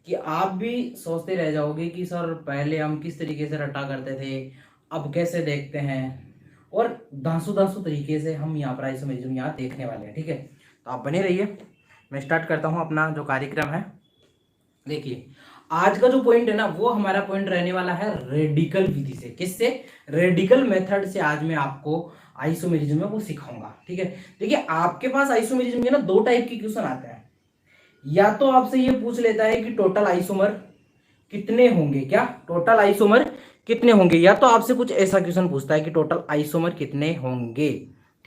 कि आप भी सोचते रह जाओगे कि सर पहले हम किस तरीके से रटा करते थे, अब कैसे देखते हैं। और दांसू दांसू तरीके से हम यहाँ पर आइसोमेरिज्म यहाँ देखने वाले हैं। ठीक है, तो आप बने रहिए। मैं स्टार्ट करता हूँ अपना जो कार्यक्रम है। देखिए, आज का जो पॉइंट है ना, वो हमारा पॉइंट रहने वाला है रेडिकल विधि से। किससे? रेडिकल मेथड से आज मैं आपको आइसोमेरिज्म में वो सिखाऊंगा। ठीक है, देखिए आपके पास आइसोमेरिज्म के ना दो टाइप के क्वेश्चन आते हैं। या तो आपसे ये पूछ लेता है कि टोटल आइसोमर कितने होंगे, क्या टोटल आइसोमर कितने होंगे, या तो आपसे कुछ ऐसा क्वेश्चन पूछता है कि टोटल आइसोमर कितने होंगे।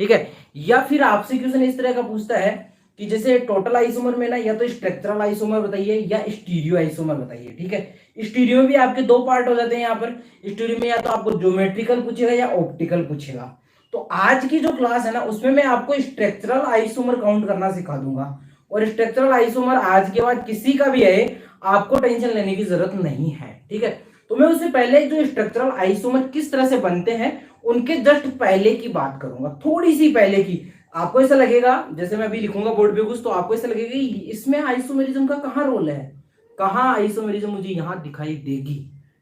ठीक है, या फिर आपसे क्वेश्चन इस तरह का पूछता है कि जैसे टोटल आइसोमर में ना या तो स्ट्रक्चरल आइसोमर बताइए या स्टीरियो आइसोमर बताइए। ठीक है, स्टीरियो में भी आपके दो पार्ट हो जाते हैं यहाँ पर। स्टीरियो में या तो आपको ज्योमेट्रिकल पूछेगा या ऑप्टिकल पूछेगा। तो आज की जो क्लास है ना, उसमें मैं आपको स्ट्रक्चरल आइसोमर काउंट करना सिखा दूंगा। और स्ट्रक्चरल आइसोमर आज के बाद किसी का भी है, आपको टेंशन लेने की जरूरत नहीं है। ठीक है, तो मैं उससे पहले जो स्ट्रक्चरल आइसोमर किस तरह से बनते हैं उनके जस्ट पहले की बात करूंगा, थोड़ी सी पहले की। आपको ऐसा लगेगा, जैसे मैं अभी लिखूंगा बोर्ड पे कुछ, तो आपको ऐसा लगेगा कि इसमें आइसोमेरिज्म का कहाँ रोल है, कहाँ आइसोमेरिज्म मुझे यहाँ दिखाई देगी।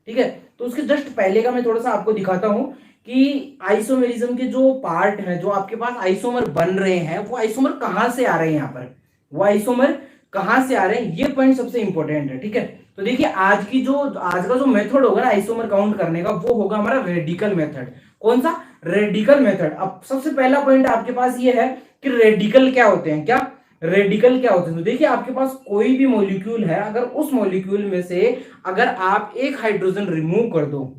ठीक है, तो उसके जस्ट पहले का मैं थोड़ा सा आपको दिखाता हूं कि आइसोमेरिज्म के जो पार्ट हैं, जो आपके पास आइसोमर बन रहे हैं, वो आइसोमर कहां से आ रहे हैं यहाँ पर, वो आइसोमर कहां से आ रहे हैं, ये पॉइंट सबसे इंपॉर्टेंट है। ठीक है, तो देखिए आज का जो मेथड होगा ना आइसोमर काउंट करने का, वो होगा हमारा रेडिकल मेथड। कौन सा? Radical method. अब सबसे पहला पॉइंट आपके पास ये है कि रेडिकल क्या होते हैं, क्या रेडिकल क्या होते हैं। तो देखिए आपके पास कोई भी मॉलिक्यूल है, अगर उस मॉलिक्यूल में से अगर आप एक हाइड्रोजन रिमूव कर दो,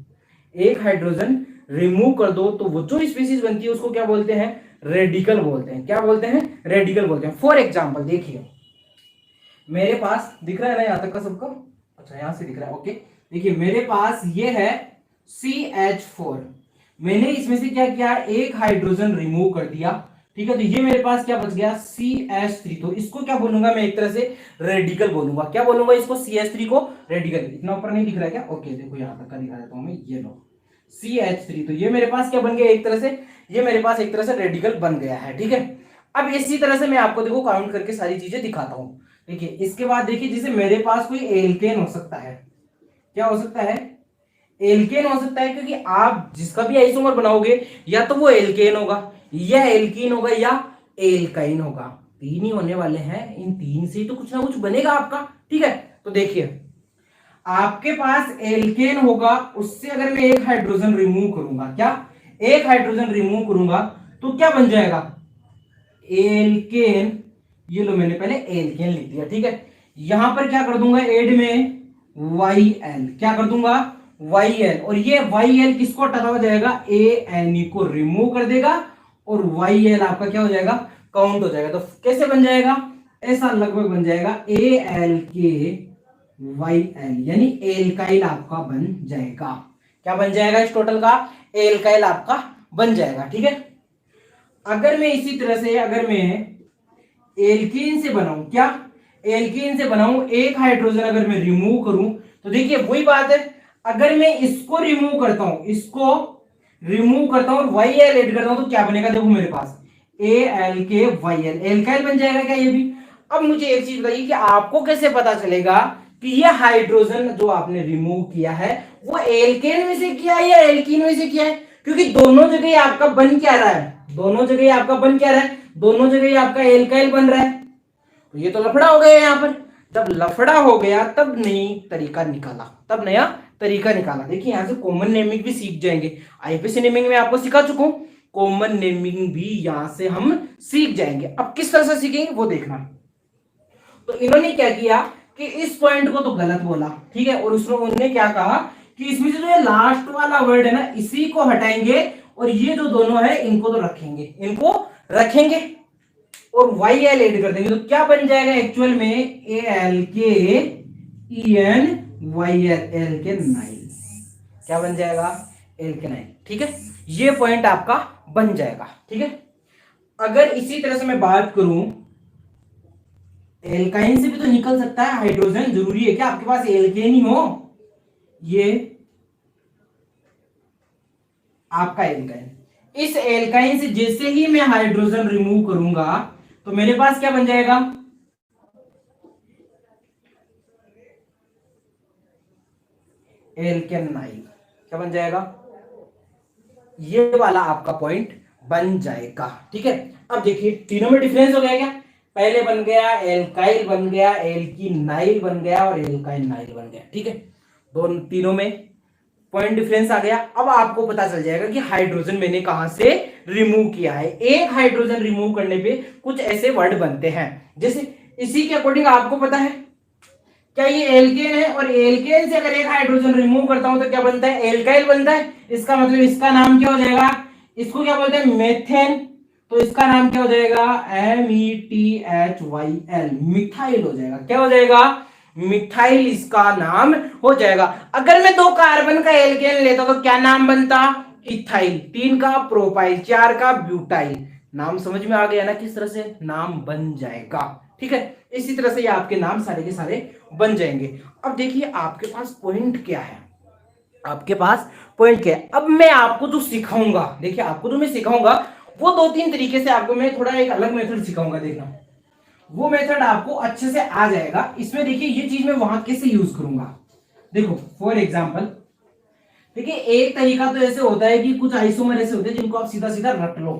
एक हाइड्रोजन रिमूव कर दो, तो वो जो स्पीसीज बनती है उसको क्या बोलते हैं? रेडिकल बोलते हैं। क्या बोलते हैं? रेडिकल बोलते हैं। फॉर एग्जाम्पल देखिए, मेरे पास दिख रहा है ना यहाँ तक का सबको? अच्छा, यहां से दिख रहा है, ओके। देखिए मेरे पास ये है CH4, मैंने इसमें से क्या किया, एक हाइड्रोजन रिमूव कर दिया। ठीक है, तो ये मेरे पास क्या बच गया? CH3। तो इसको क्या बोलूंगा मैं? एक तरह से रेडिकल बोलूंगा। क्या बोलूंगा इसको? CH3 को रेडिकल। इतना ऊपर नहीं दिख रहा है क्या? ओके, देखो यहां तक का दिखा देता हूं मैं, ये लो CH3। तो ये मेरे पास क्या बन गया? एक तरह से ये मेरे पास एक तरह से रेडिकल बन गया है। ठीक है, अब इसी तरह से मैं आपको देखो काउंट करके सारी चीजें दिखाता हूं। देखिए इसके बाद देखिए, जैसे मेरे पास कोई एल्केन हो सकता है। क्या हो सकता है? एल्केन हो सकता है, क्योंकि आप जिसका भी आइसोमर बनाओगे या तो वो एल्केन होगा या एल्कीन होगा या एल्काइन होगा। तीन ही होने वाले हैं, इन तीन से ही तो कुछ ना कुछ बनेगा आपका। ठीक है, तो देखिए आपके पास एल्केन होगा, उससे अगर मैं एक हाइड्रोजन रिमूव करूंगा, क्या एक हाइड्रोजन रिमूव करूंगा, तो क्या बन जाएगा? एल्केन। ये लो, मैंने पहले एल्केन लिख दिया। ठीक है, यहां पर क्या कर दूंगा? एड में YL। क्या कर दूंगा? YL। और ये YL किसको हटा हो जाएगा? ANE को रिमूव कर देगा और YL आपका क्या हो जाएगा? काउंट हो जाएगा। तो कैसे बन जाएगा? ऐसा लगभग बन जाएगा ALKYL, यानी एल्काइल आपका बन जाएगा। क्या बन जाएगा? इस टोटल का एल्काइल आपका बन जाएगा। ठीक है, अगर मैं इसी तरह से अगर मैं एल्कीन से बनाऊं, क्या एल्कीन से बनाऊं, एक हाइड्रोजन अगर मैं रिमूव करूं, तो देखिए वही बात है, अगर मैं इसको रिमूव करता हूं, इसको रिमूव करता हूं और YL ऐड करता हूं, तो क्या बनेगा? देखो मेरे पास ALKYL, एल्काइल बन जाएगा क्या ये भी? अब मुझे एक चीज बताइए कि आपको कैसे पता चलेगा कि ये हाइड्रोजन जो आपने रिमूव किया है वो एल्केन में से किया है या एल्कीन में से किया है? क्योंकि दोनों जगह आपका बन क्या रहा है? दोनों जगह आपका बन क्या रहा है? दोनों जगह आपका एल्काइल बन रहा है। तो ये तो लफड़ा हो गया यहाँ पर। जब लफड़ा हो गया तब नई तरीका निकाला, तब नया तरीका निकाला। देखिए यहां से कॉमन नेमिंग भी सीख जाएंगे। आईपीसी नेमिंग में आपको सिखा चुका हूं, कॉमन नेमिंग भी यहां से हम सीख जाएंगे। अब किस तरह से सीखेंगे वो देखना। तो इन्होंने क्या किया कि इस पॉइंट को तो गलत बोला, ठीक है, और उसमें उन्होंने क्या कहा कि इसमें से जो ये लास्ट वाला वर्ड है ना, इसी को हटाएंगे और ये जो दोनों है इनको तो रखेंगे, इनको रखेंगे और YL ऐड कर देंगे। तो क्या बन जाएगा एक्चुअल में? ALKEN एल्केनाइन। क्या बन जाएगा? एल्केनाइन। ठीक है, ये पॉइंट आपका बन जाएगा। ठीक है, अगर इसी तरह से मैं बात करूं, एल्काइन से भी तो निकल सकता है हाइड्रोजन, जरूरी है क्या आपके पास एल्केन ही हो? ये आपका एल्काइन, इस एल्काइन से जैसे ही मैं हाइड्रोजन रिमूव करूंगा तो मेरे पास क्या बन जाएगा? एल्केनाइल, क्या बन जाएगा, ये वाला आपका पॉइंट बन जाएगा। ठीक है, अब देखिए तीनों में डिफरेंस हो गया क्या, पहले बन गया एल्काइल बन गया, एल्कीनाइल बन गया और एल्काइनाइल बन गया। ठीक है, दोनों तीनों में पॉइंट डिफरेंस आ गया। अब आपको पता चल जाएगा कि हाइड्रोजन मैंने कहां से रिमूव किया है। एक हाइड्रोजन रिमूव करने पे कुछ ऐसे वर्ड बनते हैं, जैसे इसी के अकॉर्डिंग आपको पता है क्या ये एल्केन है, और एल्केन से अगर एक हाइड्रोजन रिमूव करता हूं तो क्या बनता है, एल्काइल बनता है। इसका मतलब इसका नाम क्या हो जाएगा, इसको क्या बोलते हैं, मेथेन, तो इसका नाम क्या हो जाएगा, METHYL, मिथाइल हो जाएगा। क्या हो जाएगा, मिथाइल इसका नाम हो जाएगा। अगर मैं 2 कार्बन का एल्केन लेता तो क्या नाम बनता, इथाइल, 3 का प्रोपाइल, 4 का ब्यूटाइल। नाम समझ में आ गया ना, किस तरह से नाम बन जाएगा। ठीक है, इसी तरह से ये आपके नाम सारे के सारे बन जाएंगे। अब देखिए आपके पास पॉइंट क्या है, आपके पास पॉइंट क्या है। अब मैं आपको जो सिखाऊंगा, देखिए आपको जो मैं सिखाऊंगा वो 2-3 तरीके से आपको मैं थोड़ा एक अलग मेथड सिखाऊंगा, देखना वो मेथड आपको अच्छे से आ जाएगा। इसमें देखिए ये चीज मैं वहां कैसे यूज करूंगा, देखो फॉर एग्जांपल, देखिए एक तरीका तो ऐसे होता है कि कुछ आइसोमर ऐसे होते हैं जिनको आप सीधा सीधा रट लो,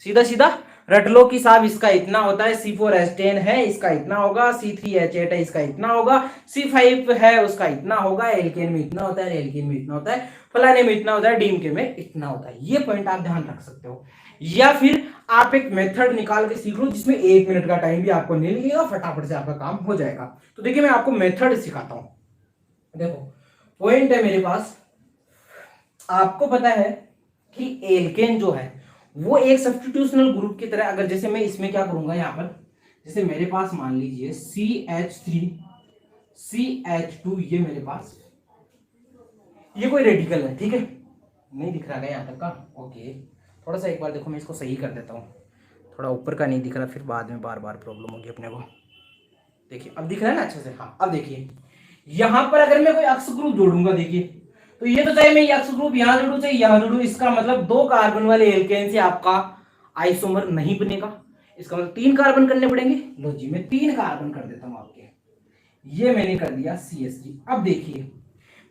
सीधा सीधा रट लो कि साहब इसका इतना होता है, C4H10 है इसका इतना होगा, C3H8 है इसका इतना होगा, C5 है उसका इतना होगा, एल्केन में इतना होता है, एल्केन में इतना होता है, फलाने में इतना होता है, डीएमके में इतना होता है। ये पॉइंट आप ध्यान रख सकते हो। या फिर आप एक मेथड निकाल के सीख लो जिसमें 1 मिनट का टाइम भी आपको नहीं लगेगा, फटाफट से आपका काम हो जाएगा। तो देखिए मैं आपको मेथड सिखाता हूं। देखो पॉइंट है मेरे पास, आपको पता है कि एल्केन जो है वो एक सब्स्टिट्यूशनल ग्रुप की तरह, अगर जैसे मैं इसमें क्या करूंगा, यहां पर जैसे मेरे पास मान लीजिए CH3 CH2, ये मेरे पास ये कोई रेडिकल है। ठीक है, नहीं दिख रहा है यहां तक का, ओके थोड़ा सा एक बार देखो मैं इसको सही कर देता हूँ, थोड़ा ऊपर का नहीं दिख रहा, फिर बाद में बार बार प्रॉब्लम होगी अपने को। देखिए अब दिख रहा है ना अच्छे से, हाँ अब देखिए यहां पर अगर मैं कोई अक्ष ग्रुप जोड़ूंगा, देखिए तो ये तो चाहे मैं ये अक्ष ग्रुप यहां जोड़ू चाहे यहां जोड़ू, इसका मतलब 2 कार्बन वाले एल्केन से आपका आइसोमर नहीं बनेगा, इसका मतलब 3 कार्बन करने पड़ेंगे। लो जी मैं 3 कार्बन कर देता हूं आपके, ये मैंने कर दिया CH3। अब देखिए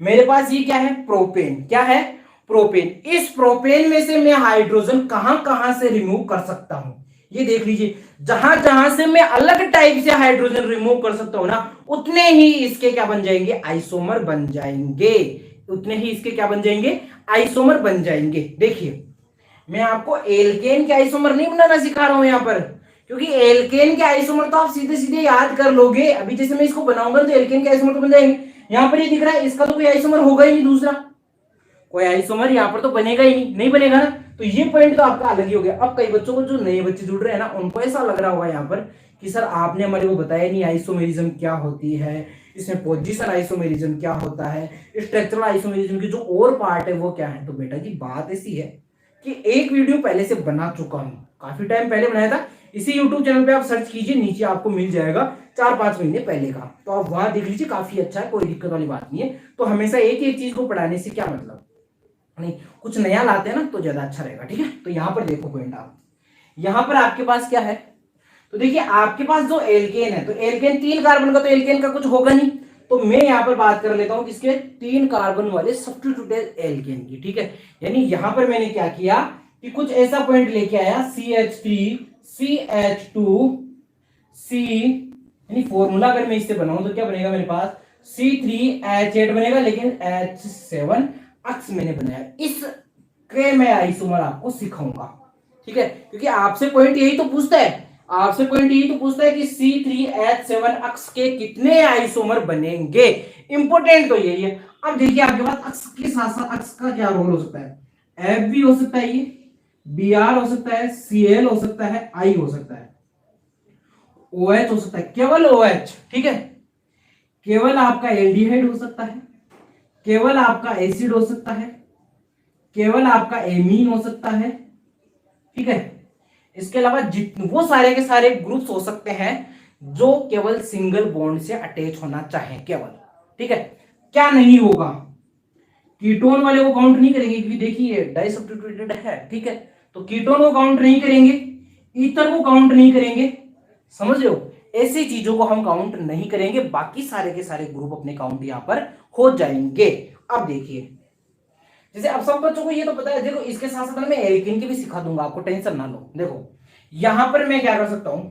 मेरे पास ये क्या है, प्रोपेन, क्या है, प्रोपेन। इस प्रोपेन में से मैं हाइड्रोजन कहां कहां से रिमूव कर सकता हूं, ये देख लीजिए, जहां जहां से मैं अलग टाइप से हाइड्रोजन रिमूव कर सकता हूं ना, उतने ही इसके क्या बन जाएंगे, आइसोमर बन जाएंगे, उतने ही इसके क्या बन जाएंगे, आइसोमर बन जाएंगे। देखिए मैं आपको एल्केन के आइसोमर नहीं बनाना सिखा रहा हूं यहां पर, क्योंकि एल्केन के आइसोमर तो आप सीधे सीधे याद कर लोगे। अभी जैसे मैं इसको बनाऊंगा तो एल्केन के आइसोमर तो बन जाएंगे, यहां पर ये दिख रहा है इसका तो कोई आइसोमर होगा ही नहीं, दूसरा कोई आइसोमर यहां पर तो बनेगा ही नहीं, नहीं बनेगा ना, तो ये पॉइंट तो आपका अलग ही हो गया। अब कई बच्चों को, जो नए बच्चे जुड़ रहे हैं ना, उनको ऐसा लग रहा होगा यहाँ पर कि सर आपने हमारे को बताया नहीं आइसोमेरिज्म क्या होती है, इसमें पोजीशन आइसोमेरिज्म क्या होता है, स्ट्रक्चरल आइसोमेरिज्म की जो और पार्ट है वो क्या है। तो बेटा जी बात ऐसी है कि एक वीडियो पहले से बना चुका हूं, काफी टाइम पहले बनाया था, इसी यूट्यूब चैनल पे आप सर्च कीजिए, नीचे आपको मिल जाएगा 4-5 महीने पहले का, तो आप वहां देख लीजिए, काफी अच्छा है, कोई दिक्कत वाली बात नहीं है। तो हमेशा एक एक चीज को पढ़ाने से क्या मतलब नहीं, कुछ नया लाते हैं ना तो ज्यादा अच्छा रहेगा। ठीक है, तो यहां पर देखो पॉइंट, आप यहां पर आपके पास क्या है, तो देखिए आपके पास जो एल्केन है, तो एल्केन 3 कार्बन का, तो एल्केन का कुछ होगा नहीं, तो मैं यहां पर बात कर लेता हूं किसके, 3 कार्बन वाले सब्स्टिट्यूटेड एल्केन की। ठीक है, यानी यहां पर मैंने क्या किया कि कुछ ऐसा पॉइंट लेके आया, CH3 CH2 C, यानी फॉर्मूला अगर मैं इससे बनाऊं तो क्या बनेगा मेरे पास, C3H8 बनेगा, लेकिन H7 अक्स मैंने बनाया, इस के मैं आइसोमर आपको सिखाऊंगा। ठीक है, क्योंकि आपसे पॉइंट यही तो पूछता है, आपसे पॉइंट यही तो पूछता है कि C3H7 अक्स के कितने आइसोमर बनेंगे, इंपॉर्टेंट तो यही है। अब देखिए आपके पास अक्स के साथ साथ अक्स का क्या रोल हो सकता है, F भी हो सकता है, ये Br हो सकता है, Cl हो सकता है, I हो सकता है, OH हो सकता है, केवल OH। ठीक है, केवल आपका एल्डिहाइड हो सकता है, केवल आपका एसिड हो सकता है, केवल आपका एमीन हो सकता है। ठीक है, इसके अलावा जितने वो सारे के सारे ग्रुप्स हो सकते हैं जो केवल सिंगल बॉन्ड से अटैच होना चाहे केवल। ठीक है, क्या नहीं होगा, कीटोन वाले को काउंट नहीं करेंगे, क्योंकि देखिए डाइसब्स्टिट्यूटेड है। ठीक है, तो कीटोन को काउंट नहीं करेंगे, ईथर को काउंट नहीं करेंगे, समझ रहे हो, ऐसी चीजों को हम काउंट नहीं करेंगे, बाकी सारे के सारे ग्रुप अपने काउंट यहां पर हो जाएंगे। अब देखिए, जैसे अब सब बच्चों को ये तो पता है, देखो इसके साथ साथ मैं एल्केन की भी सिखा दूंगा, आपको टेंशन ना लो। देखो यहां पर मैं क्या कर सकता हूं,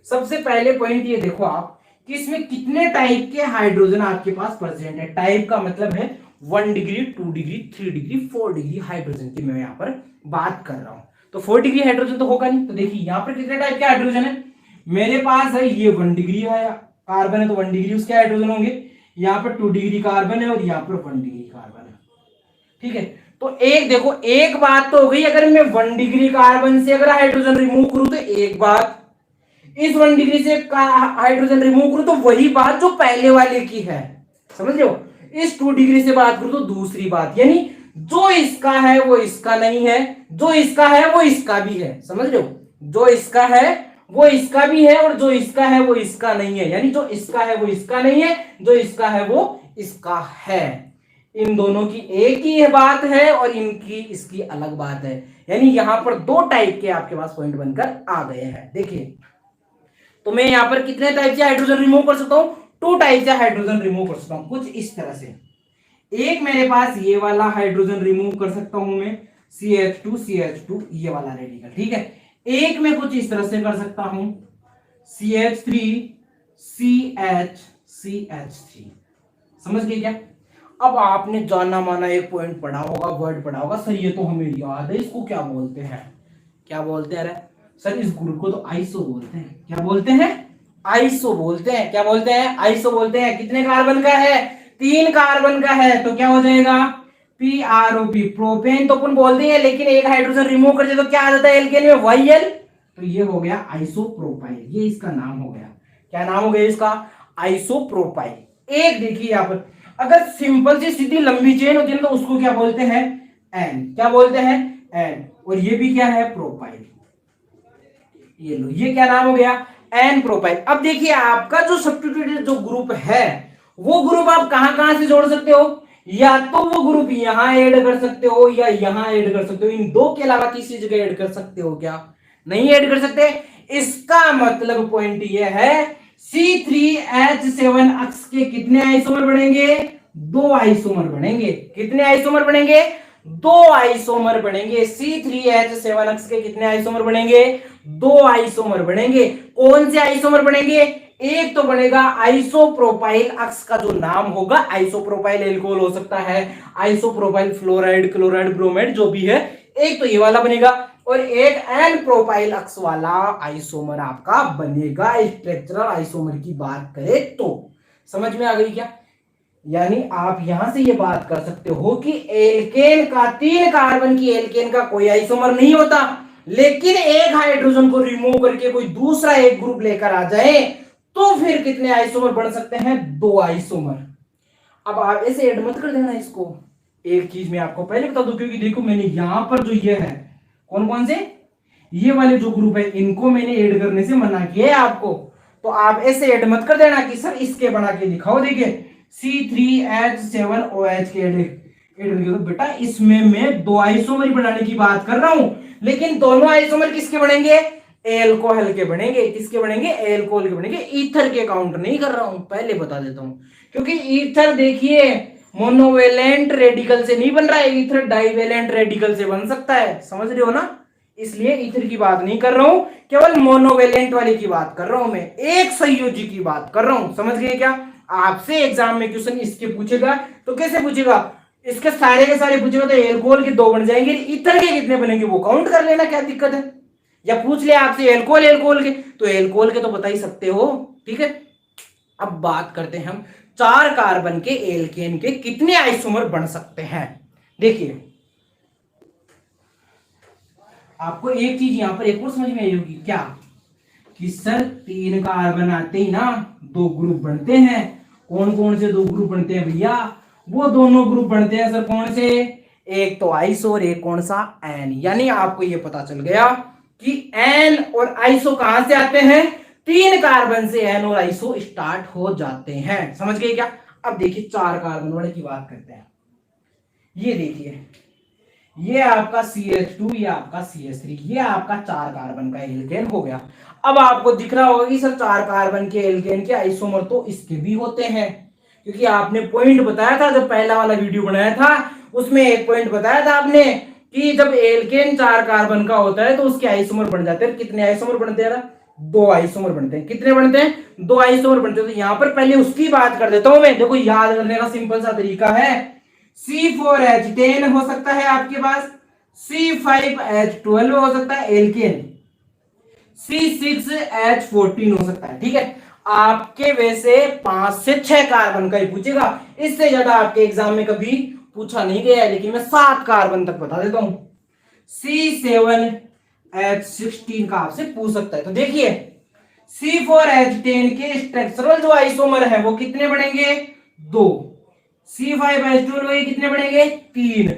सबसे पहले पॉइंट ये देखो आप कि इसमें कितने टाइप के हाइड्रोजन आपके पास प्रेजेंट है। टाइप का मतलब है 1 degree, 2 degree, 3 degree, 4 degree hydrogen की मैं यहाँ पर बात कर रहा हूं। तो 4 डिग्री हाइड्रोजन तो होगा नहीं, तो देखिए यहाँ पर कितने टाइप के हाइड्रोजन है मेरे पास है। ये 1 डिग्री है कार्बन है, तो 1 डिग्री उसके हाइड्रोजन होंगे। यहाँ पर 2 डिग्री कार्बन है और यहाँ पर 1 डिग्री कार्बन है। ठीक है, तो एक देखो, एक बात तो हो गई, अगर मैं 1 डिग्री कार्बन से अगर हाइड्रोजन रिमूव करूं तो एक बात, इस 1 डिग्री से हाइड्रोजन रिमूव करूं तो वही बात जो पहले वाले की है, समझ रहे हो। इस 2 डिग्री से बात करूं तो दूसरी बात, यानी जो इसका है वो इसका नहीं है, जो इसका है वो इसका भी है, समझ रहे हो। जो इसका है वो इसका भी है और जो इसका है वो इसका नहीं है, यानी जो इसका है वो इसका नहीं है, जो इसका है वो इसका है। इन दोनों की एक ही बात है और इनकी इसकी अलग बात है, यानी यहां पर 2 टाइप के आपके पास पॉइंट बनकर आ गए हैं। देखिए, तो मैं यहां पर कितने टाइप से हाइड्रोजन रिमूव कर सकता हूं, 2 टाइप से हाइड्रोजन रिमूव कर सकता हूं, कुछ इस तरह से। एक मेरे पास ये वाला हाइड्रोजन रिमूव कर सकता हूं मैं, CH2 CH2 ये वाला रेडिकल, ठीक है। एक मैं कुछ इस तरह से कर सकता हूं, CH3 CH3। समझ गए क्या। अब आपने जाना माना एक पॉइंट पढ़ा होगा, वर्ड पढ़ा होगा, सर ये तो हमें याद है, इसको क्या बोलते हैं, क्या बोलते हैं, अरे सर इस ग्रुप को तो आइसो बोलते हैं। क्या बोलते हैं, आइसो बोलते हैं। क्या बोलते हैं, आइसो बोलते हैं। कितने कार्बन का है, 3 कार्बन का है, तो क्या हो जाएगा PROP, प्रोपेन तो अपन बोलते हैं, लेकिन एक हाइड्रोजन रिमूव कर दे तो क्या आ जाता है एल्केन में, YL, तो ये हो गया आइसोप्रोपाइल, ये इसका नाम हो गया। क्या नाम हो गया इसका, आइसोप्रोपाइल। एक देखिए यहां पर, अगर सिंपल सी सीधी लंबी चेन होती है तो उसको क्या बोलते हैं, एन। क्या बोलते हैं, एन। और ये भी क्या है, प्रोपाइल। ये लो, ये क्या नाम हो गया, एन प्रोपाइल। अब देखिए आपका जो सब्स्टिट्यूटेड जो ग्रुप है, वो ग्रुप आप कहां कहां से जोड़ सकते हो, या तो वो ग्रुप यहां ऐड कर सकते हो या यहां ऐड कर सकते हो। इन दो के अलावा तीसरी जगह ऐड कर सकते हो क्या, नहीं ऐड कर सकते। इसका मतलब पॉइंट ये है, C3H7 अक्ष के कितने आइसोमर बनेंगे, 2 आइसोमर बनेंगे। कितने आइसोमर बनेंगे, 2 आइसोमर बनेंगे। C3H7 अक्ष के कितने आइसोमर बनेंगे, 2 आइसोमर बनेंगे। कौन से आइसोमर बनेंगे, एक तो बनेगा आइसोप्रोपाइल अक्ष का जो नाम होगा, आइसोप्रोपाइल एल्कोहल हो सकता है, आइसोप्रोपाइल फ्लोराइड, क्लोराइड, ब्रोमाइड जो भी है, एक तो ये वाला बनेगा, और एक एन प्रोपाइल अक्ष वाला आइसोमर आपका बनेगा। स्ट्रक्चरल आइसोमर की बात करें तो समझ में आ गई क्या। यानी आप यहां से ये बात कर सकते हो कि एल्केन का, 3 कार्बन की एल्केन का कोई आइसोमर नहीं होता, लेकिन एक हाइड्रोजन को रिमूव करके कोई दूसरा एक ग्रुप लेकर आ जाए तो फिर कितने आइसोमर बन सकते हैं, 2 आइसोमर। अब आप ऐसे ऐड मत कर देना इसको। एक चीज मैं आपको पहले बता दूं, क्योंकि देखो मैंने यहां पर जो ये है, कौन कौन से, ये वाले जो ग्रुप है, इनको मैंने ऐड करने से मना किया है आपको। तो आप ऐसे ऐड मत कर देना कि सर इसके बना के दिखाओ। देखिए C3H7OH के ऐड करके, तो बेटा इसमें मैं 2 आइसोमर बनाने की बात कर रहा हूं, लेकिन दोनों आइसोमर किसके बनेंगे, एल्कोहल के बनेंगे। किसके बनेंगे, एल्कोहल के बनेंगे। ईथर के काउंट नहीं कर रहा हूं, पहले बता देता हूं, क्योंकि ईथर देखिए मोनोवेलेंट रेडिकल से नहीं बन रहा है, ईथर डाइवेलेंट रेडिकल से बन सकता है, समझ रहे हो ना। इसलिए ईथर की बात नहीं कर रहा हूं, केवल मोनोवेलेंट वाली की बात कर रहा हूं मैं, एक संयोजी की बात कर रहा हूं। समझ गए क्या। आपसे एग्जाम में क्वेश्चन इसके पूछेगा तो कैसे पूछेगा, इसके सारे के सारे पूछेगा तो एल्कोहल के 2 बन जाएंगे, ईथर के कितने बनेंगे वो काउंट कर लेना, क्या दिक्कत है। या पूछ ले आपसे एल्कोहल, एल्कोहल के, तो एल्कोहल के तो बता ही सकते हो, ठीक है। अब बात करते हैं हम 4 कार्बन के एल्केन के कितने आइसोमर बन सकते हैं। देखिए आपको एक चीज यहां पर एक और समझ में आई होगी, क्या कि सर 3 कार्बन आते ही ना 2 ग्रुप बनते हैं। कौन कौन से 2 ग्रुप बनते हैं भैया, वो दोनों ग्रुप बनते हैं सर कौन से, एक तो आइसो और एक कौन सा, एन। यानी आपको ये पता चल गया कि एन और आइसो कहां से आते हैं, 3 कार्बन से एन और आइसो स्टार्ट हो जाते हैं। समझ गए क्या। अब देखिए 4 कार्बन वाले की बात करते हैं। ये देखिए, ये आपका CH2, ये आपका CH3, ये आपका 4 कार्बन का एल्केन हो गया। अब आपको दिख रहा होगा कि सर 4 कार्बन के एल्केन के आइसोमर तो इसके भी होते हैं, क्योंकि आपने पॉइंट बताया था जब पहला वाला वीडियो बनाया था, उसमें एक पॉइंट बताया था आपने कि जब एल्केन 4 कार्बन का होता है तो उसके आइसोमर बन जाते हैं। कितने आइसोमर बनते हैं? 2 आइसोमर बनते हैं। कितने बनते हैं? 2 आइसोमर बनते हैं। तो यहां पर पहले उसकी बात कर देता हूं मैं। देखो याद करने का सिंपल सा तरीका है, C4H10 हो सकता है आपके पास, C5H12 हो सकता है एल्केन, C6H14 हो सकता है। ठीक है, आपके वैसे 5 से 6 कार्बन का ही पूछेगा, इससे ज्यादा आपके एग्जाम में कभी पूछा नहीं गया है, लेकिन मैं 7 कार्बन तक बता देता हूं। C7H16 का आपसे पूछ सकता है। तो देखिए C4H10 के स्ट्रक्चरल जो आइसोमर है वो कितने बनेंगे? 2। C5H12 के कितने बनेंगे? 3।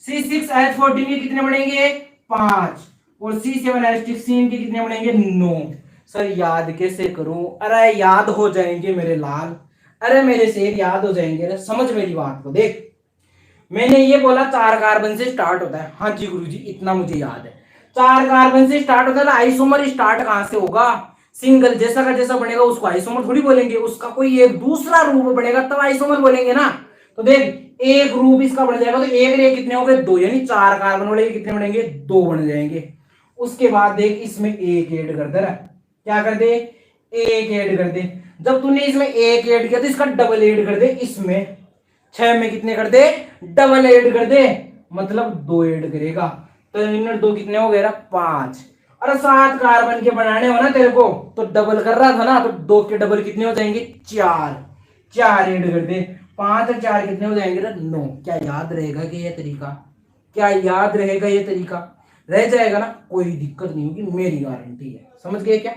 C6H14 के कितने बनेंगे? 5। और C7H16 के कितने बनेंगे? 9। सर याद कैसे करूं? अरे याद हो जाएंगे मेरे लाल, अरे मेरे शेर याद हो जाएंगे। अरे समझ मेरी बात को, देख मैंने ये बोला 4 कार्बन से स्टार्ट होता है। हाँ जी गुरुजी, इतना मुझे याद है, 4 कार्बन से स्टार्ट होता है। तो आइसोमर स्टार्ट कहां से होगा? सिंगल जैसा का जैसा बनेगा उसको आइसोमर थोड़ी बोलेंगे, उसका कोई एक दूसरा रूप बनेगा तब आइसोमर बोलेंगे ना। तो देख एक रूप इसका बन जाएगा, तो एक रे कितने हो गए? 2, यानी 4 कार्बन वाले कितने बनेंगे? 2 बन जाएंगे। उसके बाद देख इसमें एक ऐड कर दे, क्या कर दे? एक ऐड कर दे। जब तूने इसमें एक ऐड किया तो इसका डबल ऐड कर दे, इसमें 6 में कितने कर दे? डबल ऐड कर दे, मतलब 2 ऐड करेगा। तो इन 2 कितने हो गए? 5। अरे 7 कार्बन के बनाने हो ना तेरे को, तो डबल कर रहा था ना, तो 2 के डबल कितने हो जाएंगे? 4। 4 ऐड कर दे, 5 और 4 कितने हो जाएंगे? 9। क्या याद रहेगा कि ये तरीका? क्या याद रहेगा ये तरीका? रह जाएगा ना, कोई दिक्कत नहीं होगी, मेरी गारंटी है। समझ गए क्या?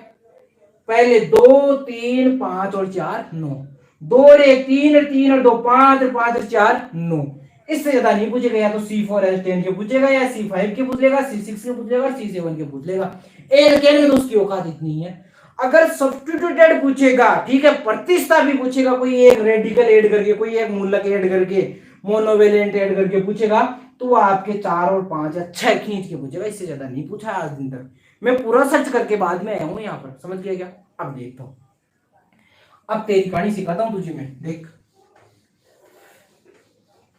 पहले 2 3 5 और 4 9, 2 और 1 3, 3 और 2 5, 5 और 4 9। इससे ज्यादा नहीं पूछेगा, या तो C4H10 के पूछेगा, या C5 के पूछ लेगा, C6 के पूछ लेगा, C7 के पूछ लेगा। एल्केन में तो उसकी औकात इतनी है। अगर सब्स्टिट्यूटेड पूछेगा, ठीक है, प्रतिस्थापी पूछेगा, कोई एक रेडिकल ऐड करके, कोई एक मूलक ऐड करके, मोनोवेलेंट ऐड करके पूछेगा, तो वो आपके 4 और 5 या 6 खींच के पूछेगा। इससे ज्यादा नहीं पूछा आज दिन तक। मैं पूरा सर्च करके बाद में आया हूं यहाँ पर, समझ गया क्या? अब देखता हूं, अब तेरी कहानी सिखाता हूं तुझे मैं। देख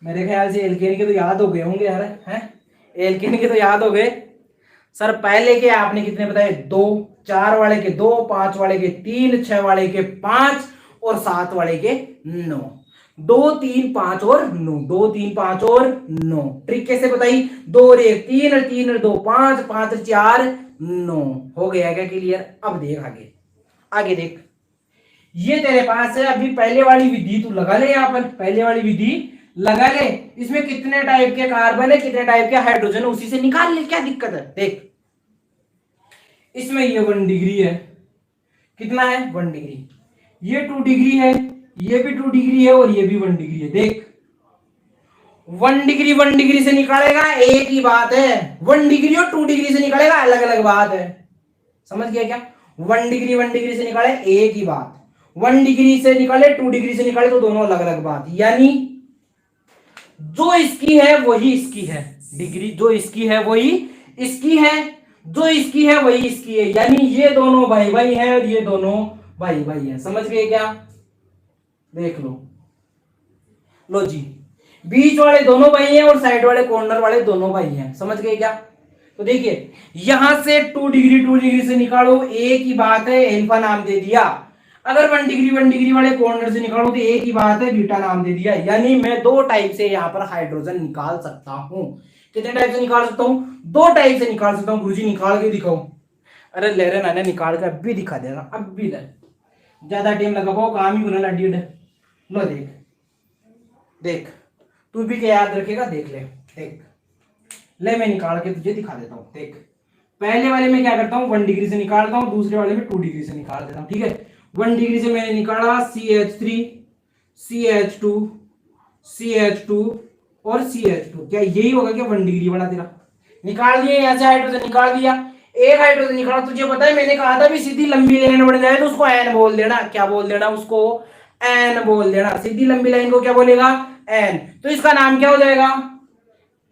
मेरे ख्याल से एल्केन के तो याद हो गए होंगे यार, हैं? एल्केन के तो याद हो गए। सर पहले के आपने कितने बताए? 2। 4 वाले के 2, 5 वाले के 3, 6 वाले के 5 और 7 वाले के 9। 2 3 5 और 9, 2 3 5 और 9। ट्रिक कैसे बताई? 2 और 1 3 और 3 और 2 5, 5 और 4 9। हो गया क्या क्लियर? अब देख आगे, आगे देख। ये तेरे पास है, अभी पहले वाली विधि तू लगा ले, यहां पर पहले वाली विधि लगा ले। इसमें कितने टाइप के कार्बन है, कितने टाइप के हाइड्रोजन है, उसी से निकाल ले, क्या दिक्कत है? देख इसमें ये 1 डिग्री है, कितना है? 1 डिग्री। ये 2 डिग्री है, ये भी 2 डिग्री है, और ये भी 1 डिग्री है। देख 1 डिग्री 1 डिग्री से निकालेगा एक ही बात है, 1 डिग्री और 2 डिग्री से निकालेगा अलग अलग बात है। समझ गया क्या? 1 डिग्री 1 डिग्री से निकाले एक ही बात, 1 डिग्री से निकाले 2 डिग्री से निकाले तो दोनों अलग अलग बात। यानी जो इसकी है वही इसकी है, डिग्री जो इसकी है वही इसकी है, जो इसकी है वही इसकी है। यानी ये दोनों भाई भाई हैं और ये दोनों भाई भाई हैं। समझ गए क्या? देख लो, लो जी, बीच वाले दोनों भाई हैं और साइड वाले कॉर्नर वाले दोनों भाई हैं। समझ गए क्या? तो देखिए यहां से 2 डिग्री 2 डिग्री से निकालो एक ही बात है, अल्फा नाम दे दिया। अगर 1 डिग्री 1 डिग्री वाले कॉर्नर से निकालो तो एक ही बात है, बीटा नाम दे दिया। यानी मैं 2 टाइप से यहां पर हाइड्रोजन निकाल सकता हूं। कितने टाइप से निकाल सकता हूं? 2 टाइप से निकाल सकता हूं। गुरुजी निकाल के दिखाओ। अरे ले रहे ना, निकाल के अभी दिखा देना, अब भी ले, ज्यादा टाइम लगा पाओ, काम ही होना लाडी। लो देख, देख तू भी क्या याद रखेगा, देख ले, देख ले, मैं निकाल के तुझे दिखा देता हूं। देख पहले वाले में क्या करता हूं, 1 डिग्री से निकालता हूं, दूसरे वाले में 2 डिग्री से निकाल देता हूं। ठीक है, 1 डिग्री से मैंने निकाला CH3 CH2 CH2 और CH2। क्या यही होगा क्या 1 डिग्री बना तेरा? निकाल दिया, यहां से हाइड्रोजन निकाल दिया, एक हाइड्रोजन निकाला। तुझे पता है मैंने कहा था भी सीधी लंबी लाइन बन जाए तो उसको एन बोल देना। क्या बोल देना उसको? एन बोल देना। सीधी लंबी लाइन को क्या बोलेगा? एन। तो इसका नाम क्या हो जाएगा?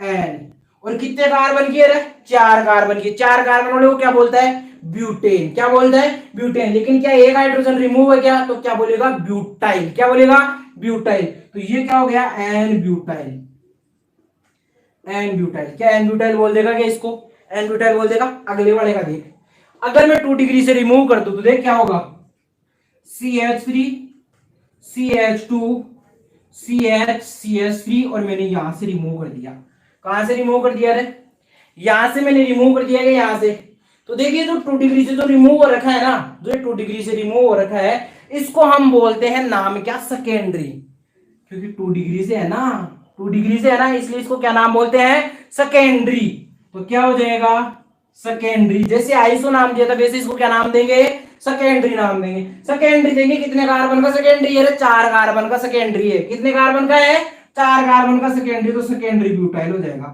एन। और कितने कार्बन की है? 4 कार्बन की। 4 कार्बन वाले को क्या बोलता है? ब्यूटेन। क्या बोलता है? ब्यूटेन। लेकिन क्या एक हाइड्रोजन रिमूव है क्या? तो क्या बोलेगा? ब्यूटाइल। क्या बोलेगा? ब्यूटाइल। तो ये क्या हो गया? N butyl. N butyl. क्या एन ब्यूटाइल बोल देगा क्या इसको? एन ब्यूटाइल बोल देगा। अगले वाले का देख, अगर मैं 2 डिग्री से रिमूव कर दूं तो देख क्या होगा? CH3 CH2 CH और मैंने यहां से रिमूव कर दिया। कहां से रिमूव कर दिया रे? यहां से मैंने रिमूव कर दिया, यहां से। तो देखिए जो 2 डिग्री से जो रिमूव हो रखा है ना, जो 2 डिग्री से रिमूव हो रखा है, इसको हम बोलते हैं नाम क्या? सेकेंडरी। क्योंकि 2 डिग्री से है ना, 2 डिग्री से है ना, इसलिए इसको क्या नाम बोलते हैं? सेकेंडरी। तो क्या हो जाएगा? सेकेंडरी। जैसे आइसो नाम दिया था वैसे इसको क्या नाम देंगे? सेकेंडरी नाम देंगे। सेकेंडरी देंगे। कितने कार्बन का सेकेंडरी है? 4 कार्बन का सेकेंडरी है। कितने कार्बन का है? 4 कार्बन का सेकेंडरी। तो सेकेंडरी ब्यूटाइल हो जाएगा।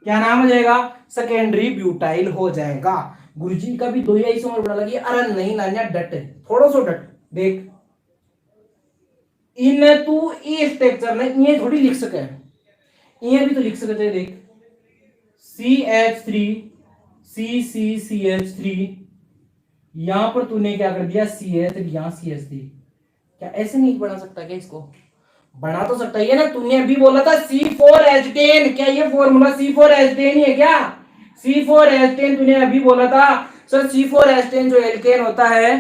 क्या नाम हो जाएगा? सेकेंडरी ब्यूटाइल हो जाएगा। गुरुजी का भी 2 ही आइसोमर बना लगी। अरे नहीं नान्या, डट थोड़ा सा डट। देख इन तू ई स्ट्रक्चर में ये थोड़ी लिख सके, ये भी तो लिख सकते हैं। देख CH3 CH3, यहां पर तूने क्या कर दिया? CH, यहां CH3। क्या ऐसे नहीं बना सकता क्या इसको? बना तो सकता ही है ना। तूने अभी बोला था C4H10। क्या ये फॉर्मूला C4H10 ही है क्या? C4H10 तूने अभी बोला था। सर C4H10 जो एल्केन होता है,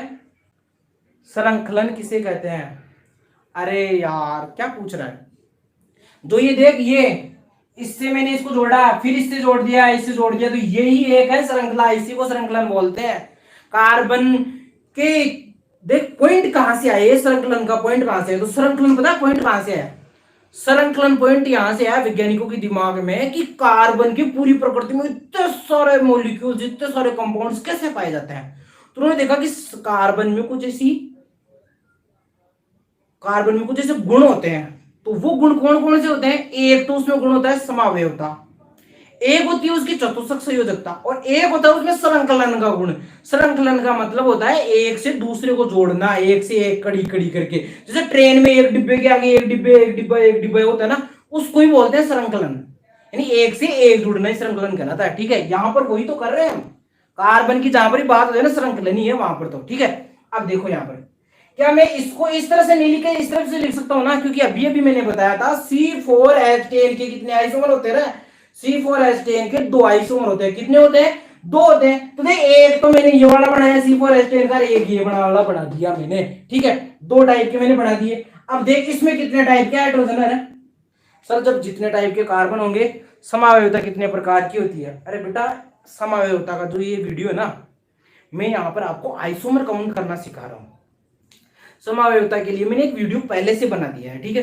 श्रृंखलन किसे कहते हैं? अरे यार क्या पूछ रहा है? जो ये देख, ये इससे मैंने इसको जोड़ा, फिर इससे जोड़ दिया, इससे जोड़ दिया, तो यही एक है श्रृंखला। इसी को श्रृंखलन बोलते हैं। कार्बन के देख पॉइंट कहां से आए? श्रृंखलन का पॉइंट कहां से है? तो श्रृंखलन पता है पॉइंट कहां से है? श्रृंखलन पॉइंट यहां से आया वैज्ञानिकों के दिमाग में कि कार्बन की पूरी प्रकृति में इतने सारे मॉलिक्यूल्स, इतने सारे कंपाउंड्स कैसे पाए जाते हैं। तो उन्होंने देखा कि कार्बन में कुछ ऐसे गुण होते हैं। तो वो गुण कौन कौन से होते हैं? एक तो उसमें गुण होता है समावयवता, एक होती है उसकी चतुष्क संयोजकता, और एक होता है उसमें श्रृंखलन का गुण। श्रृंखलन का मतलब होता है एक से दूसरे को जोड़ना, एक से एक कड़ी कड़ी करके। जैसे ट्रेन में एक डिब्बे के आगे एक डिब्बे होता है ना, उसको ही बोलते हैं श्रृंखलन। यानी एक से एक जुड़ना ही श्रृंखलन कहलाता है। ठीक है, यहां पर वही तो कर रहे हैं हम। कार्बन की जहां पर बात होती है ना, श्रृंखलन ही है वहां पर। तो ठीक है, अब देखो यहां पर क्या मैं इसको इस तरह से नहीं लिख के इस तरह से लिख सकता हूं ना, क्योंकि अभी अभी मैंने बताया था C4H10 के कितने आइसोमर होते हैं? C4H10 के 2 आइसोमर होते हैं। कितने होते हैं? 2 होते हैं। तो देख एक तो मैंने ये वाला बनाया C4H10 का, एक ये वाला बना दिया मैंने। ठीक है, 2 टाइप के मैंने बना दिए। अब देख इसमें कितने टाइप के हाइड्रोजन है? सर जब जितने टाइप के कार्बन होंगे, समावयवता कितने प्रकार की होती है? अरे बेटा समावयवता का जो ये वीडियो है ना, मैं यहाँ पर आपको आइसोमर काउंट करना सिखा रहा हूँ। समावयवता के लिए मैंने एक वीडियो पहले से बना दिया है। ठीक है,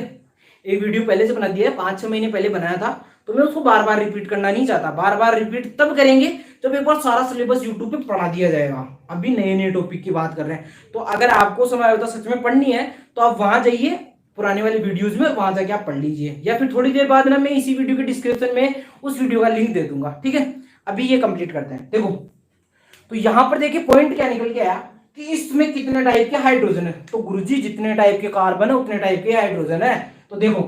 एक वीडियो पहले से बना दिया है, 5-6 महीने पहले बनाया था। तो मैं उसको बार बार रिपीट करना नहीं चाहता। बार बार रिपीट तब करेंगे जब एक बार सारा सिलेबस यूट्यूब पे पढ़ा दिया जाएगा। अभी नए नए टॉपिक की बात कर रहे हैं। तो अगर आपको समावयवता सच में पढ़नी है तो आप वहां जाइए, पुराने वाले वीडियोज में वहां जाके आप पढ़ लीजिए, या फिर थोड़ी देर बाद ना मैं इसी वीडियो के डिस्क्रिप्शन में उस वीडियो का लिंक दे दूंगा। ठीक है, अभी ये कंप्लीट करते हैं। देखो तो यहां पर देखिए पॉइंट क्या निकल के आया कि इसमें कितने टाइप के हाइड्रोजन है। तो गुरुजी जितने टाइप के कार्बन है उतने टाइप के हाइड्रोजन है। तो देखो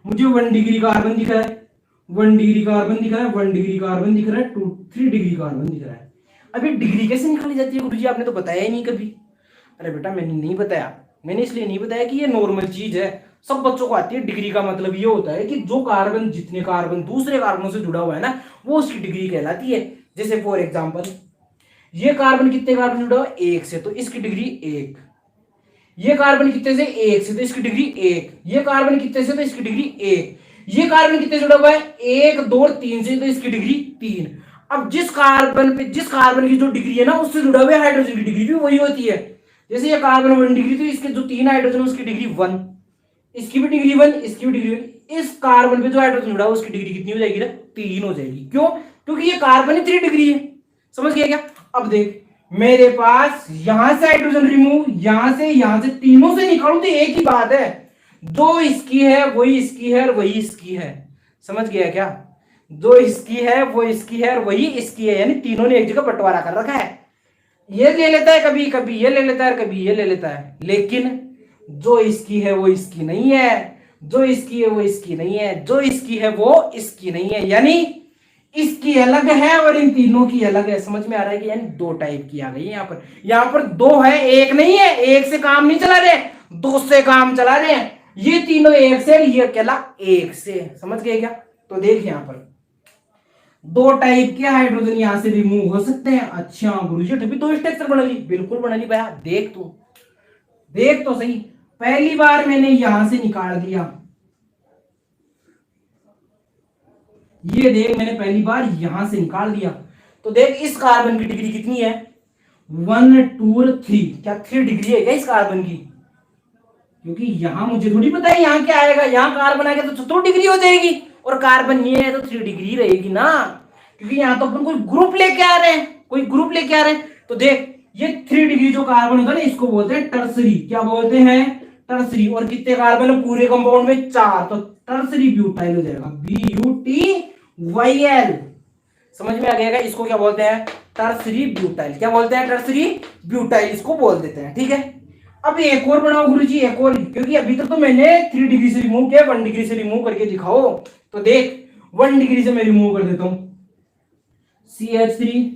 मुझे 1 डिग्री कार्बन दिख रहा है, 1 डिग्री कार्बन दिख रहा है, 1 डिग्री कार्बन दिख रहा है, 3 डिग्री कार्बन दिख रहा है। अभी डिग्री कैसे निकाली जाती है गुरुजी? आपने तो बताया ही नहीं कभी। अरे बेटा मैंने नहीं बताया, मैंने इसलिए नहीं बताया कि ये नॉर्मल चीज है, सब बच्चों को आती है। डिग्री का मतलब ये होता है कि जो कार्बन, जितने कार्बन दूसरे कार्बनों से जुड़ा हुआ है ना, वो उसकी डिग्री कहलाती है। जैसे फॉर एग्जांपल ये कार्बन कितने कार्बन जुड़ा हुआ है? 1 से, तो इसकी डिग्री 1। ये कार्बन कितने से? 1 से, तो इसकी डिग्री 1। ये कार्बन कितने से? तो इसकी डिग्री 1। ये कार्बन कितने जुड़ा हुआ है? 1 2 3 से, तो इसकी डिग्री 3। अब जिस कार्बन की जो डिग्री है ना, उससे जुड़ा हुआ हाइड्रोजन की डिग्री भी वही होती है। जैसे ये कार्बन 1 डिग्री, तो इसके जो 3 हाइड्रोजन उसकी डिग्री 1, इसकी भी डिग्री 1, इसकी भी डिग्री 1। इस कार्बन पे जो हाइड्रोजन जुड़ा है उसकी डिग्री कितनी हो जाएगी ना? 3 हो जाएगी। क्यों? क्योंकि ये कार्बन ही 3 डिग्री है। समझ गया क्या? अब देख मेरे पास यहां से हाइड्रोजन रिमूव, यहां से तीनों से निकालू तो एक ही बात है, जो इसकी है वही इसकी है और वही इसकी है। समझ गया क्या? जो इसकी है वो इसकी है और वही इसकी है, यानी तीनों ने एक जगह बंटवारा कर रखा है। ये ले लेता है कभी कभी, ये ले लेता है, कभी ये ले लेता है, लेकिन जो इसकी है वो इसकी नहीं है, जो इसकी है वो इसकी नहीं है, जो इसकी है वो इसकी नहीं है। यानी इसकी अलग है और इन तीनों की अलग है। समझ में आ रहा है कि यानी दो टाइप की आ गई यहाँ पर दो है, एक नहीं है। एक से काम नहीं चला रहे, दो से काम चला रहे हैं। ये तीनों एक से, ये अकेला एक से। समझ गए क्या? तो देख यहाँ पर दो टाइप के हाइड्रोजन यहां से रिमूव हो सकते हैं। अच्छा गुरुजी अभी दो स्ट्रक्चर बना ली, बिल्कुल बना ली भैया। देख तो सही, पहली बार मैंने यहां से निकाल दिया, ये देख मैंने पहली बार यहां से निकाल दिया। तो देख इस कार्बन की डिग्री कितनी है? 1 2 3। क्या 3 डिग्री है क्या इस कार्बन की? क्योंकि यहां मुझे थोड़ी पता है यहां क्या आएगा। यहां कार्बन आएगा तो 4 डिग्री हो जाएगी, और कार्बन ये है तो 3 डिग्री रहेगी ना, क्योंकि यहां तो अपन कोई ग्रुप लेके आ रहे हैं, तो देख ये 3 डिग्री जो कार्बन होगा ना, इसको बोलते हैं टर्सरी। क्या बोलते हैं? टर्सरी। और कितने कार्बन है पूरे कंपाउंड में? 4, तो टर्सरी ब्यूटाइल हो जाएगा, BUTYL। समझ में आ गया? इसको क्या बोलते हैं? Tertiary butyl. क्या बोलते हैं? टर्सरी ब्यूटाइल इसको बोल देते हैं। ठीक है, अब एक और बनाओ गुरुजी, एक और, क्योंकि अभी तक तो मैंने 3 डिग्री से रिमूव किया, 1 डिग्री से रिमूव करके दिखाओ। तो देख 1 डिग्री से मैं रिमूव कर देता हूं, CH3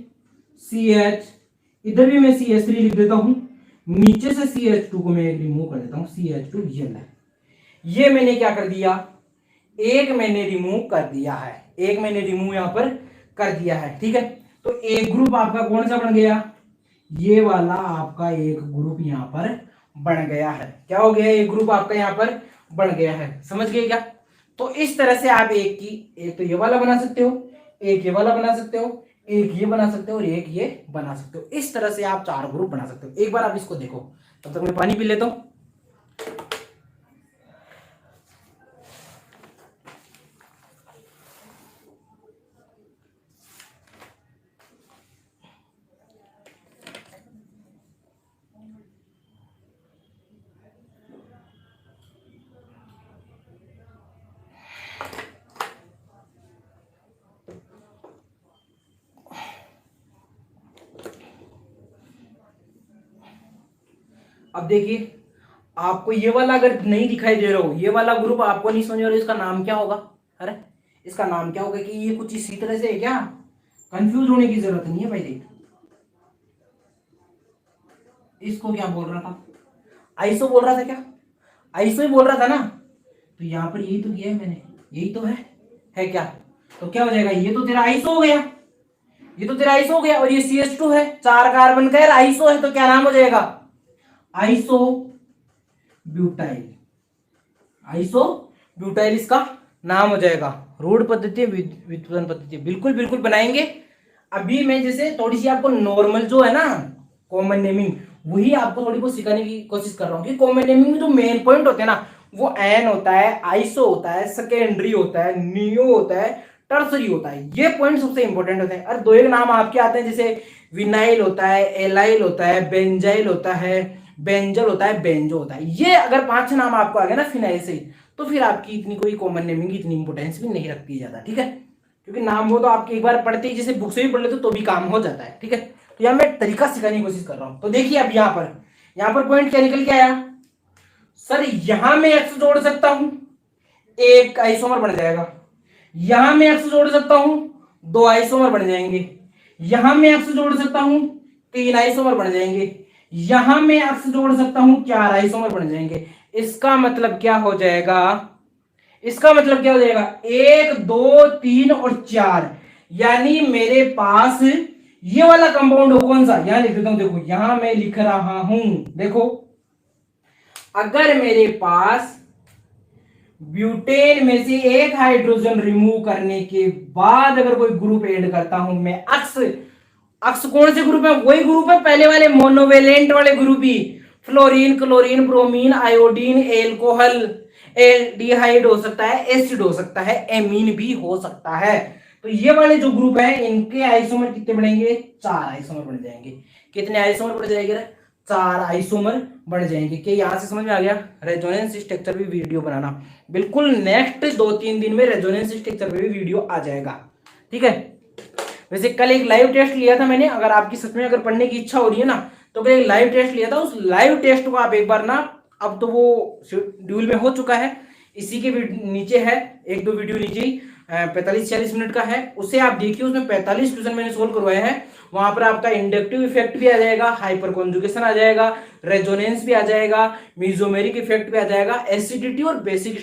CH, इधर भी मैं CH3 लिख देता हूं, नीचे से CH2 को मैं रिमूव कर देता हूं, CH2 ये मैंने क्या कर दिया? एक मैंने रिमूव कर दिया है, एक मैंने रिमूव यहां पर कर दिया है। ठीक है, तो एक ग्रुप आपका कौन सा बन गया? ये वाला आपका एक ग्रुप यहां पर बन गया है। क्या हो गया? एक ग्रुप आपका यहां पर बन गया है। समझ गए क्या? तो इस तरह से आप एक तो ये वाला बना सकते हो, एक ये वाला बना सकते हो, एक ये बना सकते हो, और एक ये बना सकते हो। इस तरह से आप 4 ग्रुप बना सकते हो। एक बार आप इसको देखो, तब तक मैं पानी पी लेता हूं। अब देखिए, आपको ये वाला अगर नहीं दिखाई दे रहा हो, ये वाला ग्रुप आपको नहीं समझ आ रहा, इसका नाम क्या होगा? अरे इसका नाम क्या होगा? कि ये कुछ इसी तरह से है क्या? कंफ्यूज होने की जरूरत नहीं है भाई। देख इसको क्या बोल रहा था? आइसो बोल रहा था क्या? आइसो ही बोल रहा था ना। तो यहाँ पर यही तो किया है मैंने, यही तो है क्या? तो क्या हो जाएगा? ये तो तेरा आइसो हो गया, ये तो तेरा आइसो हो गया, और ये CH2 है, 4 कार्बन का आइसो है, तो क्या नाम हो जाएगा? Iso butyl. आइसो ब्यूटाइल इसका नाम हो जाएगा। रूढ़ पद्धति, व्युत्पन्न पद्धति, बिल्कुल बिल्कुल बनाएंगे। अभी मैं जैसे थोड़ी सी आपको नॉर्मल जो है ना कॉमन नेमिंग, वही आपको थोड़ी बहुत सिखाने की कोशिश कर रहा हूँ कि कॉमन नेमिंग में जो मेन पॉइंट होते हैं ना, वो एन होता है, आइसो होता है, सेकेंडरी होता है, नियो होता है, टर्सरी होता है। ये पॉइंट सबसे इंपॉर्टेंट होते हैं। और दो एक नाम आपके आते हैं, जैसे विनाइल होता है, एलाइल होता है, बेंजाइल होता है, बेंजल होता है, बेंजो होता है। ये अगर 5 नाम आपको आ गए ना फिनाइल से, तो फिर आपकी इतनी कोई कॉमन नेमिंग की इतनी इंपॉर्टेंस भी नहीं रखती ज्यादा। ठीक है, क्योंकि नाम वो तो आपके एक बार पढ़ते ही जैसे बुक से भी पढ़ लेते तो भी काम हो जाता है। ठीक है, तो यहाँ मैं तरीका सिखाने की कोशिश कर रहा हूँ। तो देखिए अब यहाँ पर पॉइंट क्या निकल के आया? सर यहां मैं एक्स जोड़ सकता हूं, एक आइसोमर बन जाएगा। यहां मैं एक्स जोड़ सकता हूं, 2 आइसोमर बन जाएंगे। यहां मैं एक्स जोड़ सकता हूं, 3 आइसोमर बन जाएंगे। यहां मैं एक्स जोड़ सकता हूं, 4 आइसोमर बन जाएंगे। इसका मतलब क्या हो जाएगा? इसका मतलब क्या हो जाएगा? 1 2 3 और 4, यानी मेरे पास ये वाला कंपाउंड हो कौन सा? यहां लिख देता हूं, देखो यहां मैं लिख रहा हूं, देखो अगर मेरे पास ब्यूटेन में से एक हाइड्रोजन रिमूव करने के बाद अगर कोई ग्रुप ऐड करता हूं मैं, अक्स, अक्स कौन से ग्रुप है? वही ग्रुप है पहले वाले मोनोवेलेंट वाले ग्रुप ही, fluorine, chlorine, bromine, iodine, alcohol, aldehyde हो सकता है, एसिड हो सकता है, एमीन भी हो सकता है। तो ये वाले जो ग्रुप है इनके आइसोमर कितने बनेंगे? 4 आइसोमर बन जाएंगे। कितने आइसोमर बन जाएंगे? 4 आइसोमर बढ़ जाएंगे। कि यहां से समझ में आ गया? रेजोनेंस स्ट्रक्चर भी वीडियो बनाना, बिल्कुल नेक्स्ट 2-3 दिन में रेजोनेंस स्ट्रक्चर पे भी वीडियो आ जाएगा। ठीक है, वैसे कल एक लाइव टेस्ट लिया था मैंने, अगर आपकी सच में अगर पढ़ने की इच्छा हो रही है ना, तो कल एक लाइव टेस्ट लिया था। उस लाइव टेस्ट को आप एक बार ना, अब तो वो शेड्यूल में हो चुका है, इसी के नीचे है, 1-2 वीडियो नीचे ही 45-46 मिनट का है, उसे आप देखिए, उसमें 45 क्वेश्चन मैंने सोल्व करवाए हैं। वहां पर आपका इंडक्टिव इफेक्ट भी आ जाएगा, हाइपर कॉन्जुगेशन आ जाएगा, रेजोनेंस भी आ जाएगा, मीजोमेरिक इफेक्ट भी आ जाएगा, एसिडिटी और बेसिक